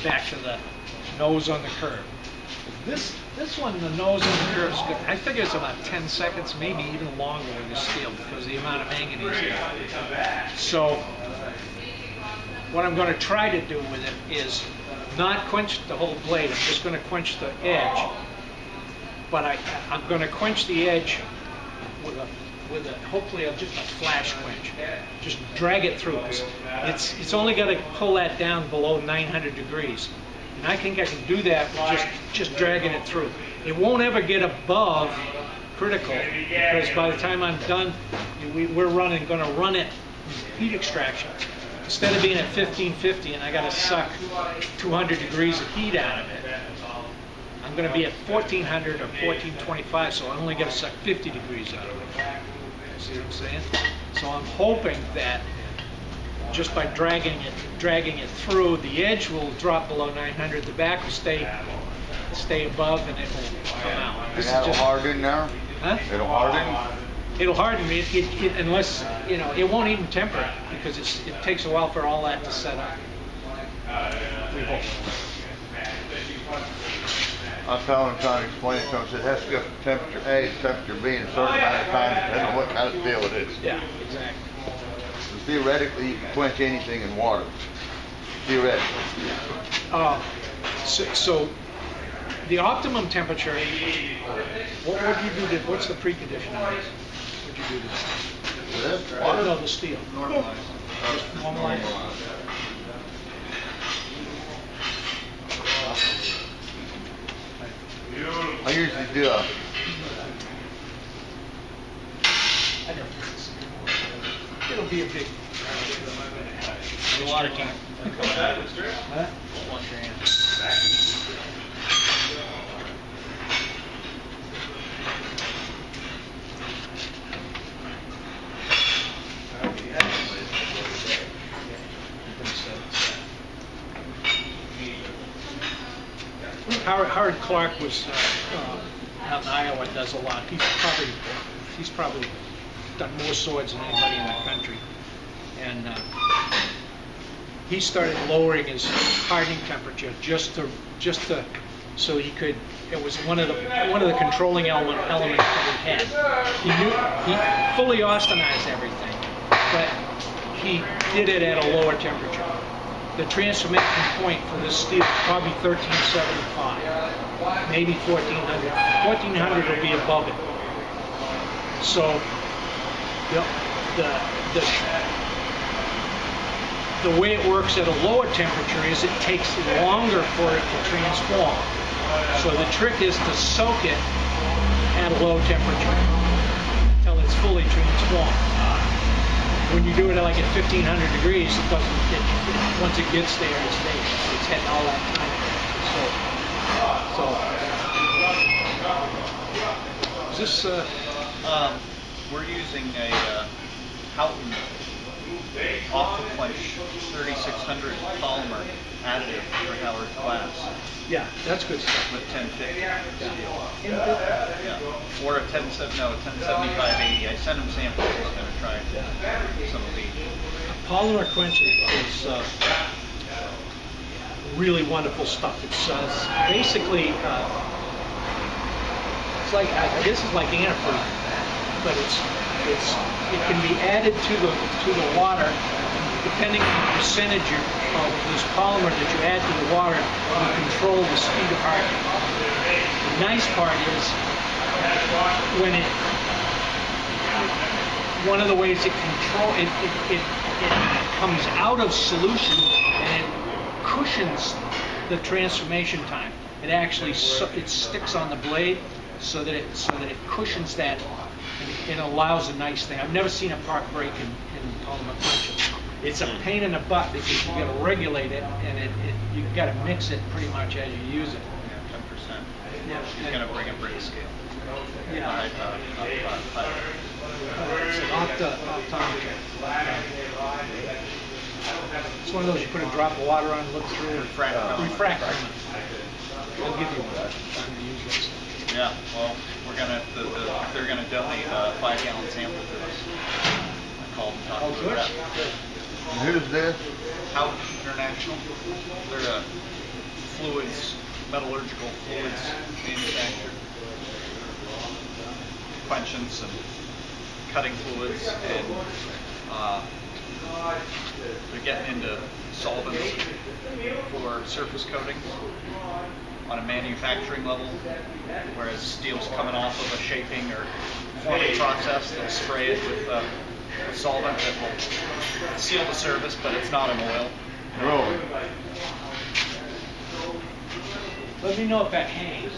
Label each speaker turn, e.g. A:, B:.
A: back to the nose on the curve. This one, the nose on the curve is good. I figure it's about 10 seconds, maybe even longer with this steel because of the amount of manganese in it. So what I'm going to try to do with it is not quench the whole blade. I'm just going to quench the edge. But I'm going to quench the edge with a hopefully just a flash quench. Just drag it through. It's only got to pull that down below 900 degrees. And I think I can do that with just dragging it through. It won't ever get above critical because by the time I'm done, we're going to run it heat extraction. Instead of being at 1550 and I got to suck 200 degrees of heat out of it, I'm going to be at 1400 or 1425, so I only got to suck 50 degrees out of it. See what I'm saying? So I'm hoping that just by dragging it through, the edge will drop below 900, the back will stay above, and it will come out.
B: And that'll harden now?
A: Huh?
B: It'll harden?
A: It'll harden unless, you know, it won't even temper it because it takes a while for all that to set up. We hope.
B: I tell him, trying to explain it to him, it has to go from temperature A to temperature B in a certain amount of time, depending on what kind of steel it is.
A: Yeah, exactly.
B: So theoretically, you can quench anything in water. Theoretically.
A: So the optimum temperature, what would you do to, what's the precondition on this? What would you do to
B: This?
A: water? No, the steel.
B: Normalize.
A: Just normalize.
B: I usually do
A: It'll be a big
C: water tank.
A: Huh?
C: Wash your hands.
A: Howard Clark was out in Iowa, does a lot. He's probably done more swords than anybody in the country, and he started lowering his hardening temperature just to so he could. It was one of the controlling elements that he had. He fully austenized everything, but he did it at a lower temperature. The transformation point for this steel is probably 1375, maybe 1400. 1400 will be above it. So the way it works at a lower temperature is it takes longer for it to transform. So the trick is to soak it at a low temperature until it's fully transformed. When you do it like at 1500 degrees, it doesn't. Once it gets there, it stays. It's had all that time. So is this?
C: We're using a Houghton off-the-flash 3600 polymer additive for Howard's glass.
A: Yeah, that's good stuff.
C: With 1050 steel. Yeah. Or a 1075-80. I sent him samples. He's going to try some of these.
A: Polymer quenching is really wonderful stuff. It's basically it's like this is like antifreeze, but it can be added to the water. Depending on the percentage of this polymer that you add to the water, you control the speed of hardening. The nice part is when one of the ways it comes out of solution and it cushions the transformation time. It actually it sticks on the blade so that it cushions that and allows a nice thing. I've never seen a part break in polymer quenching. It's a pain in the butt because you got to regulate it and you got to mix it pretty much as you use it.
C: Yeah, 10%.
A: Yeah,
C: He's going to bring a British scale.
A: Yeah. It's one of those you put a drop of water on, look through, refractor. I'll give you one.
C: Yeah, well, they're gonna donate a 5-gallon sample to us. I called and talked to them about it.
B: Who's this?
C: Hout International. They're a fluids, metallurgical fluids manufacturer. Quenchants and cutting fluids, and they're getting into solvents for surface coatings on a manufacturing level, whereas steel's coming off of a shaping or forming process. They'll spray it with a solvent that will seal the surface, but it's not an oil.
B: Really?
A: Let me know if that hangs.